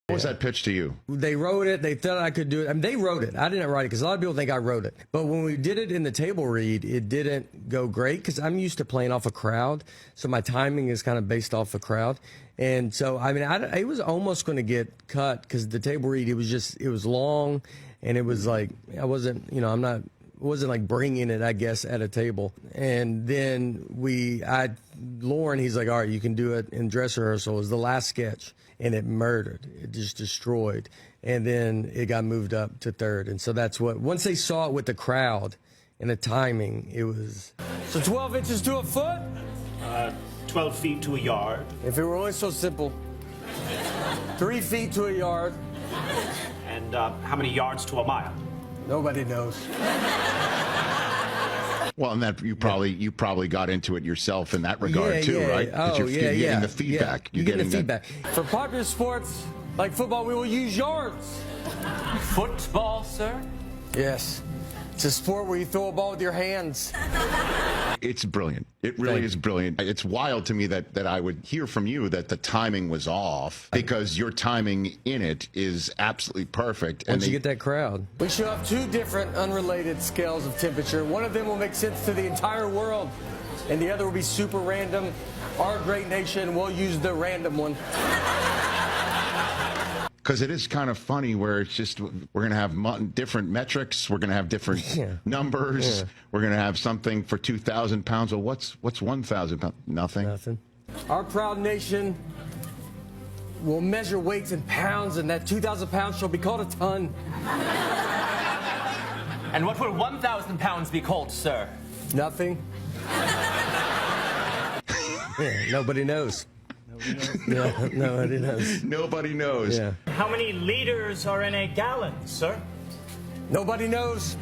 What was that pitch to you? They wrote it. They thought I could do it. I mean, they wrote it. I didn't write it because a lot of people think I wrote it. But when we did it in the table read, it didn't go great because I'm used to playing off a crowd. So my timing is kind of based off a crowd. And so, I mean, it was almost going to get cut because the table read, it was long. And it was like, I wasn't, wasn't like bringing it, I guess, at a table. And then Lauren, he's like, all right, you can do it in dress rehearsal. It was the last sketch. And it murdered. It just destroyed. And then it got moved up to third. And so that's what, once they saw it with the crowd and the timing, it was. So 12 inches to a foot? 12 feet to a yard. If it were only so simple. 3 feet to a yard. And how many yards to a mile? Nobody knows. Well, and that you probably got into it yourself in that regard too, right? Oh, you're getting the feedback. You're getting the feedback. For popular sports like football, we will use yards. Football, sir? Yes. It's a sport where you throw a ball with your hands. It's brilliant. It really is brilliant. It's wild to me that I would hear from you that the timing was off because your timing in it is absolutely perfect. Once you get that crowd. We show up 2 different unrelated scales of temperature. One of them will make sense to the entire world, and the other will be super random. Our great nation will use the random one. Because it is kind of funny where it's just, we're going to have different metrics. We're going to have different numbers. Yeah. We're going to have something for 2,000 pounds. Well, what's 1,000 pounds? Nothing. Nothing. Our proud nation will measure weights in pounds, and that 2,000 pounds shall be called a ton. And what will 1,000 pounds be called, sir? Nothing. Nobody knows. Nobody knows. Nobody knows. Yeah. How many liters are in a gallon, sir? Nobody knows.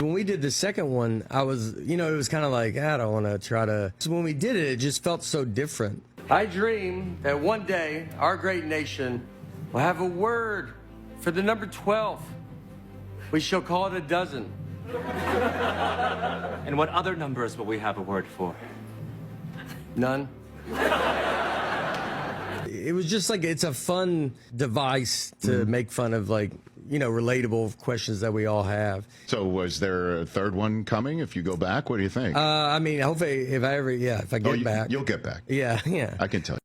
When we did the second one, I was, it was kind of like, I don't want to try to. So when we did it, it just felt so different. I dream that one day our great nation will have a word for the number 12. We shall call it a dozen. And what other numbers will we have a word for? None. It was just like, it's a fun device to make fun of, like, relatable questions that we all have. So was there a third one coming if you go back? What do you think? I mean, hopefully if I get back. You'll get back. Yeah. I can tell you.